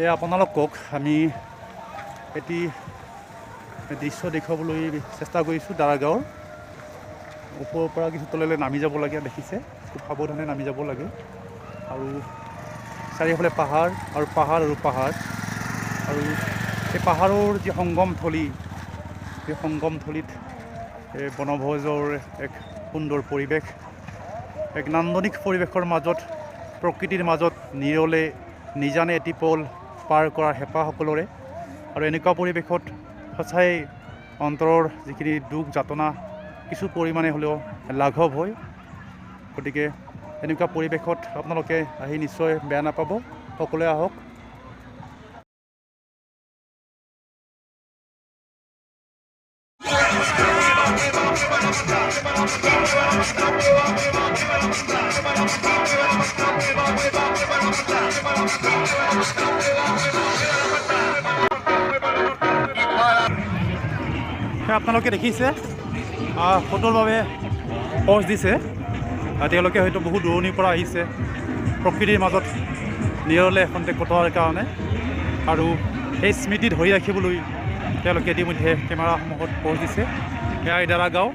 এয়া আপোনালোকক আমি এটি দৃশ্য দেখুৱাবলৈ চেষ্টা কৰিছোঁ। দাৰাগাঁৱৰ ওপৰৰ পৰা কিছু তললৈ নামি যাব লাগে, দেখিছে খুব সাৱধানে নামি যাব লাগে। আৰু চাৰিওফালে পাহাৰ আৰু পাহাৰ আৰু পাহাৰ, আৰু এই পাহাৰৰ যি সংগমথলী, সেই সংগমথলীত বনভোজৰ এক সুন্দৰ পৰিৱেশ, এক নান্দনিক পৰিৱেশৰ মাজত, প্ৰকৃতিৰ মাজত নিৰলে নিজানে এটি পল পাৰ কৰাৰ হেঁপাহ সকলোৰে। আৰু এনেকুৱা পৰিৱেশত সঁচাই অন্তৰৰ যিখিনি দুখ যাতনা কিছু পৰিমাণে হ'লেও লাঘৱ হয়। গতিকে এনেকুৱা পৰিৱেশত আপোনালোকে আহি নিশ্চয় বেয়া নাপাব, সকলোৱে আহক। আপোনালোকে দেখিছে ফটোৰ বাবে প'জ দিছে। তেওঁলোকে হয়তো বহু দূৰণিৰ পৰা আহিছে প্ৰকৃতিৰ মাজত নিৰলে এখন্তে কটোৱাৰ কাৰণে, আৰু সেই স্মৃতি ধৰি ৰাখিবলৈ তেওঁলোকে ইতিমধ্যে কেমেৰাসমূহত প'জ দিছে। এয়া দাৰাগাঁও,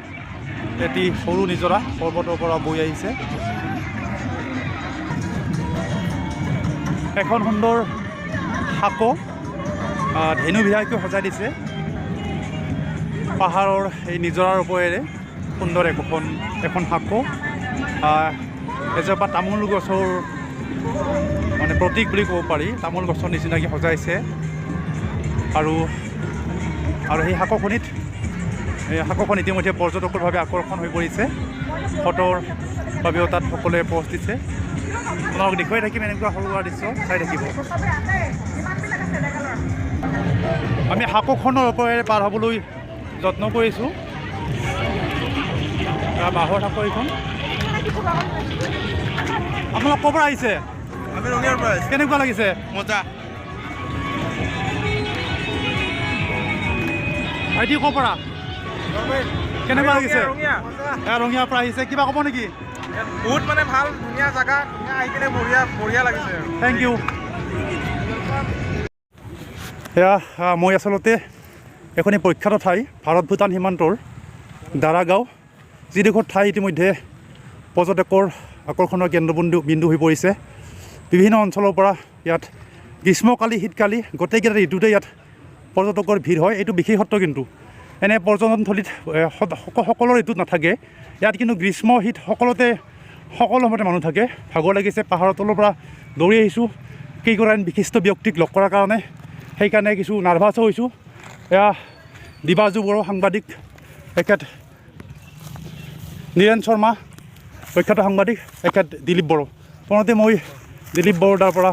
এটি সৰু নিজৰা পৰ্বতৰ পৰা বৈ আহিছে। এখন সুন্দৰ সাঁকো ধেনু বিহাৰকৈ সজাই দিছে পাহাৰৰ এই নিজৰাৰ ওপৰেৰে। সুন্দৰ এখন সাঁকো এজোপা তামোল গছৰ মানে প্ৰতীক বুলি ক'ব পাৰি, তামোল গছৰ নিচিনাকৈ সজাইছে। আৰু সেই সাঁকোখন ইতিমধ্যে পৰ্যটকৰ বাবে আকৰ্ষণ হৈ পৰিছে। ফটোৰ বাবেও তাত সকলোৱে প'জ দিছে। আপোনালোক দেখুৱাই থাকিম এনেকুৱা সৰু সুৰা দৃশ্য চাই থাকিব। আমি সাঁকোখনৰ ওপৰেৰে পাৰ হ'বলৈ যত্ন কৰিছোঁ। বাঁহৰ সাঁকো এইখন। আপোনালোক ক'ৰ পৰা আহিছে? আমি ৰঙিয়াৰ পৰা আহিছোঁ। কেনেকুৱা লাগিছে? মজা। ভাইটি ক'ৰ পৰা? কেনেকুৱা লাগিছে? ৰঙিয়াৰ পৰা আহিছে। কিবা ক'ব নেকি? বহুত মানে ভাল, ধুনীয়া জেগা, আহি কিনে বঢ়িয়া লাগিছে। Thank you. এয়া মই আচলতে এখনি প্ৰখ্যাত ঠাই, ভাৰত ভূটান সীমান্তৰ দাৰাগাঁও, যিডোখৰ ঠাই ইতিমধ্যে পৰ্যটকৰ আকৰ্ষণৰ কেন্দ্ৰবিন্দু হৈ পৰিছে। বিভিন্ন অঞ্চলৰ পৰা ইয়াত গ্ৰীষ্মকালি, শীতকালি গোটেইকেইটা ঋতুতে ইয়াত পৰ্যটকৰ ভিৰ হয়। এইটো বিশেষত্ব, কিন্তু এনে পৰ্যটনথলীত সকলো ঋতুত নাথাকে। ইয়াত কিন্তু গ্ৰীষ্ম শীত সকলো সময়তে মানুহ থাকে। ভাগৰ লাগিছে, পাহাৰৰ তলৰ পৰা দৌৰি আহিছোঁ কেইগৰাকীমান বিশিষ্ট ব্যক্তিক লগ কৰাৰ কাৰণে, সেইকাৰণে কিছু নাৰ্ভাছো হৈছোঁ। এয়া দিবাজু বড়ো সাংবাদিক, এখেত নীৰেণ শৰ্মা প্ৰখ্যাত সাংবাদিক, এখেত দিলীপ বড়ো। প্ৰথমতে মই দিলীপ বড়োৰ তাৰ পৰা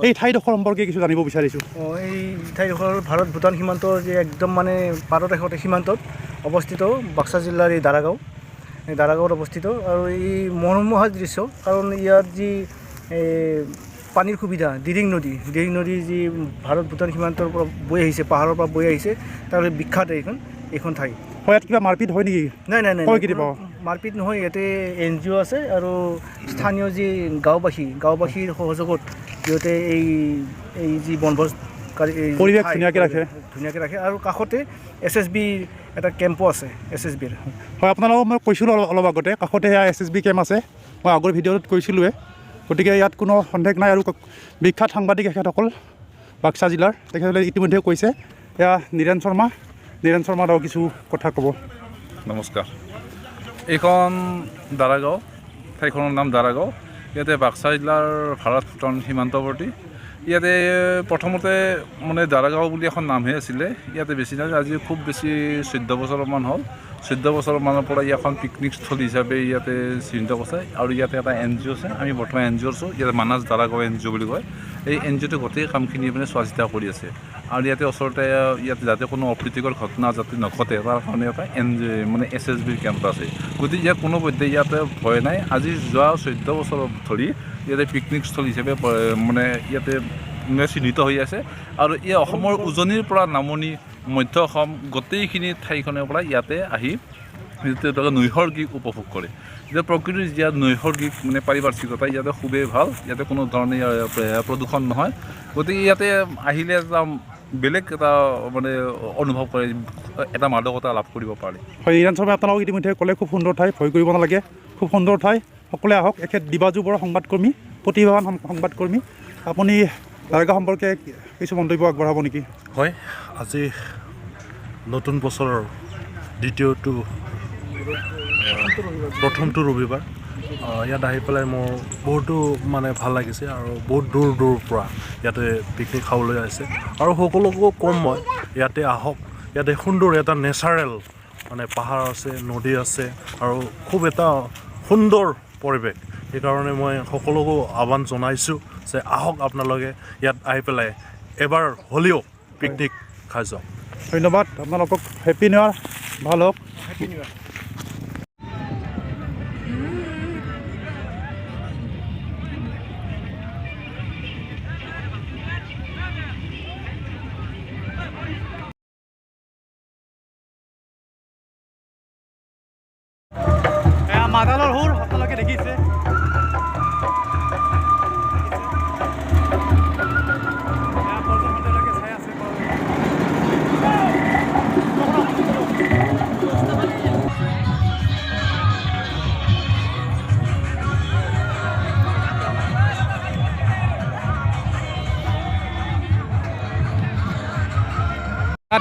এই ঠাইডোখৰ সম্পৰ্কে কিছু জানিব বিচাৰিছোঁ। এই ঠাইডোখৰ ভাৰত ভূটান সীমান্তৰ যে একদম মানে পাৰত এখতে সীমান্তত অৱস্থিত, বাক্সা জিলাৰ এই দাৰাগাঁৱত অৱস্থিত। আৰু এই মনোমোহা দৃশ্য, কাৰণ ইয়াত যি পানীৰ সুবিধা, দিৰিং নদী যি ভাৰত ভূটান সীমান্তৰ পৰা বৈ আহিছে, পাহাৰৰ পৰা বৈ আহিছে, তাৰ বিখ্যাত এইখন ঠাই। হয়, ইয়াত কিবা মাৰপিট হয় নেকি? নাই, কেতিয়াবা মাৰপিট নহয়। ইয়াতে NGO আছে আৰু স্থানীয় যি গাঁওবাসীৰ সহযোগত সিহঁতে এই যি বনভোজকাৰী পৰিৱেশ ধুনীয়াকৈ ৰাখে। আৰু কাষতে SSB এটা কেম্পো আছে, SSBৰ। হয়, আপোনালোকক মই কৈছিলোঁ অলপ আগতে, কাষতে সেয়া SSB কেম্প আছে, মই আগৰ ভিডিঅ'টোত কৈছিলোঁৱে। গতিকে ইয়াত কোনো সন্দেহ নাই। আৰু বিখ্যাত সাংবাদিক এখেতসকল বাক্সা জিলাৰ, তেখেতসকলে ইতিমধ্যে কৈছে। এয়া নীৰেণ শৰ্মা আৰু কিছু কথা ক'ব। নমস্কাৰ। এইখন দাৰাগাঁও, ঠাইখনৰ নাম দাৰাগাঁও। ইয়াতে বাক্সা জিলাৰ ভাৰত ভূটান সীমান্তৱৰ্তী। ইয়াতে প্ৰথমতে মানে দাৰাগাঁও বুলি এখন নামহে আছিলে। ইয়াতে বেছি নাই, আজি খুব বেছি 14 বছৰমান হ'ল। 14 বছৰমানৰ পৰা এখন পিকনিক স্থলী হিচাপে ইয়াতে চিহ্নিত কৰিছে। আৰু ইয়াতে এটা NGO আছে, আমি বৰ্তমান NGO আছোঁ। ইয়াতে মানাছ দাৰাগাঁও NGO বুলি কয়। এই NGOটো গোটেই কামখিনি মানে চোৱা চিতা কৰি আছে। আৰু ইয়াতে ওচৰতে যাতে কোনো অপ্ৰীতিকৰ ঘটনা যাতে নঘটে, তাৰ কাৰণে এটা মানে SSB কেম্প আছে। গতিকে ইয়াত কোনো পধ্যে ইয়াতে ভয় নাই। আজি যোৱা 14 বছৰ ধৰি ইয়াতে পিকনিক স্থলী হিচাপে মানে ইয়াতে চিহ্নিত হৈ আছে। আৰু এই অসমৰ উজনিৰ পৰা নামনি, মধ্য অসম গোটেইখিনি ঠাইখনৰ পৰা ইয়াতে আহি তেওঁলোকে নৈসৰ্গিক উপভোগ কৰে। এতিয়া প্ৰকৃতিৰ ইয়াত নৈসৰ্গিক মানে পাৰিপাৰ্শ্বিকতা ইয়াতে খুবেই ভাল, ইয়াতে কোনো ধৰণে প্ৰদূষণ নহয়, গতিকে ইয়াতে আহিলে এটা বেলেগ এটা মানে অনুভৱ কৰে, এটা মাদকতা লাভ কৰিব পাৰে। হয়, ইৰাণ শৰ্মাই আপোনালোকক ইতিমধ্যে ক'লে খুব সুন্দৰ ঠাই, ভয় কৰিব নালাগে, খুব সুন্দৰ ঠাই, সকলোৱে আহক। এখেত দিবাজু বৰা সংবাদকৰ্মী, প্ৰতিভাৱান সংবাদকৰ্মী। আপুনি দাৰগাঁও সম্পৰ্কে কিছু মন্তব্য আগবঢ়াব নেকি? হয়, আজি নতুন বছৰৰ প্ৰথমটো ৰবিবাৰ ইয়াত আহি পেলাই মোৰ বহুতো মানে ভাল লাগিছে আৰু বহুত দূৰ দূৰৰ পৰা ইয়াতে পিকনিক খাবলৈ আহিছে আৰু সকলোকো ক'ম মই ইয়াতে আহক। ইয়াতে সুন্দৰ এটা নেচাৰেল মানে পাহাৰ আছে, নদী আছে আৰু খুব এটা সুন্দৰ পৰিৱেশ। সেইকাৰণে মই সকলোকো আহ্বান জনাইছোঁ যে আহক আপোনালোকে ইয়াত আহি পেলাই এবাৰ হ'লেও পিকনিক খাই যাওক। ধন্যবাদ আপোনালোকক। হেপী নিউ ইয়াৰ, ভাল হওক। মাদালৰ সুৰ আপোনালোকে দেখিছে।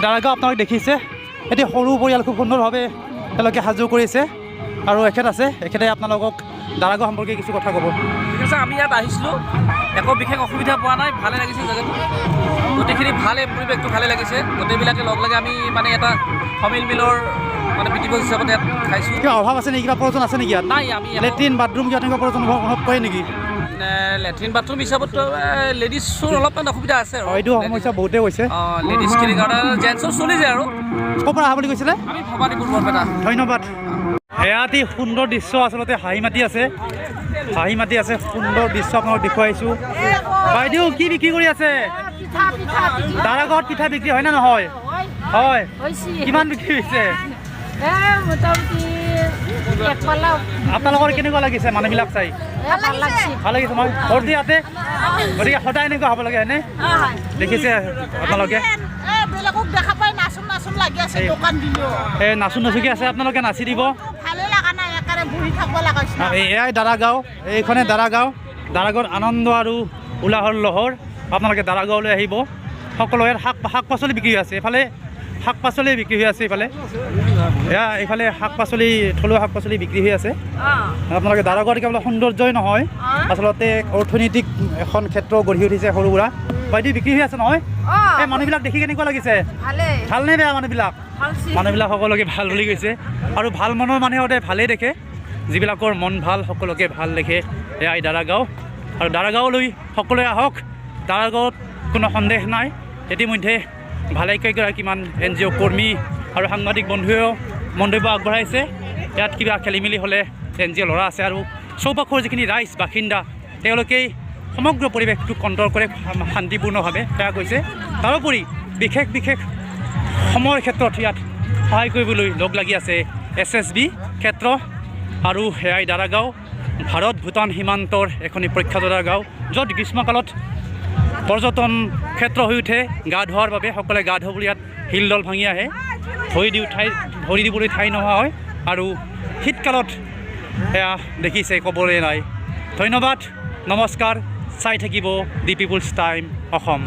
দাৰগাঁও আপোনালোকে দেখিছে, এটি সৰু পৰিয়াল খুব সুন্দৰভাৱে তেওঁলোকে সাজু কৰিছে আৰু এখেত আছে, এখেতে আপোনালোকক দাৰগাঁও সম্পৰ্কে কিছু কথা ক'ব। ঠিক আছে, আমি ইয়াত আহিছিলোঁ, একো বিশেষ অসুবিধা পোৱা নাই, ভালে লাগিছে জেগাটো, গোটেইখিনি ভালে, পৰিৱেশটো ভালে লাগিছে, গোটেইবিলাকে লগ লাগি আমি মানে এটা সমিল মিলৰ মানে বিধিভোজ হিচাপত ইয়াত খাইছোঁ। কিবা অভাৱ আছে নেকি, কিবা প্ৰয়োজন আছে নেকি ইয়াত? নাই, আমি লেট্ৰিন বাথৰুম কিবা তেনেকুৱা প্ৰয়োজন অনুভৱ কৰে নেকি? লেট্ৰিন বাথৰুম হিচাপততো লেডিছৰ অলপমান অসুবিধা আছে আৰু এইটো সমস্যা বহুতেই হৈছে। লেডিছখিনিৰ কাৰণে জেণ্টছৰ চলি যায় আৰু। ক'ৰ পৰা অহা বুলি কৈছিলে? আমি ভবানীপুৰ বৰপেটা। ধন্যবাদ। এয়া অতি সুন্দৰ দৃশ্য, আচলতে হাঁহি মাতি আছে, সুন্দৰ দৃশ্য আপোনালোক দেখুৱাইছোঁ। বাইদেউ কি বিক্ৰী কৰি আছে? দাৰগাঁৱত পিঠা বিক্ৰী হয় নে নহয়? হয়। কিমান বিক্ৰী হৈছে? আপোনালোকৰ কেনেকুৱা লাগিছে মানুহবিলাক চাই? ভাল লাগিছে নহয়? ভোট দিয়াতে, গতিকে সদায় এনেকুৱা হ'ব লাগে হয়নে? দেখিছে আপোনালোকে এই নাচোন নাচুকি আছে, আপোনালোকে নাচি দিব। এয়াই দাৰগাঁও, এইখনে দাৰগাঁৱৰ আনন্দ আৰু উলাহৰ লহৰ। আপোনালোকে দাৰগাঁৱলৈ আহিব। সকলো ইয়াত শাক পাচলি বিক্ৰী হৈ আছে, এইফালে শাক পাচলি বিক্ৰী হৈ আছে, এইফালে শাক পাচলি, থলুৱা শাক পাচলি বিক্ৰী হৈ আছে। আপোনালোকে দাৰগাঁৱত কেৱল সৌন্দৰ্যই নহয়, আচলতে অৰ্থনৈতিক এখন ক্ষেত্ৰ গঢ়ি উঠিছে সৰু সুৰা। বাইদেউ বিক্ৰী হৈ আছে নহয়? এই মানুহবিলাক দেখি কেনেকুৱা লাগিছে? ভালনে বেয়া? মানুহবিলাক সকলোকে ভাল বুলি কৈছে আৰু ভাল মনৰ মানুহে সদায় ভালেই দেখে, যিবিলাকৰ মন ভাল সকলোকে ভাল দেখে। এয়াই দাৰগাঁও আৰু দাৰগাঁৱলৈ সকলোৱে আহক। দাৰগাঁৱত কোনো সন্দেহ নাই, ইতিমধ্যে ভালেকেইগৰাকীমান NGO কৰ্মী আৰু সাংবাদিক বন্ধুৱেও মন্তব্য আগবঢ়াইছে। ইয়াত কিবা খেলি মেলি হ'লে NGO ল'ৰা আছে আৰু চৌপাশৰ যিখিনি ৰাইজ বাসিন্দা তেওঁলোকেই সমগ্ৰ পৰিৱেশটো কণ্ট্ৰল কৰে শান্তিপূৰ্ণভাৱে, সেয়া কৈছে। তাৰোপৰি বিশেষ সময়ৰ ক্ষেত্ৰত ইয়াত সহায় কৰিবলৈ লগ লাগি আছে SSB ক্ষেত্ৰ আৰু সেয়াই দাৰগাঁও, ভাৰত ভূটান সীমান্তৰ এখনি প্ৰখ্যাত দাৰগাঁও, য'ত গ্ৰীষ্মকালত পৰ্যটন ক্ষেত্ৰ হৈ উঠে গা ধোৱাৰ বাবে। সকলোৱে গা ধুবলৈ ইয়াত শিলডল ভাঙি আহে, ভৰি দিবলৈ ঠাই নোহোৱা হয় আৰু শীতকালত সেয়া দেখিছে, ক'বলৈ নাই। ধন্যবাদ, নমস্কাৰ। চাই থাকিব দি পিপুলছ টাইম অসম।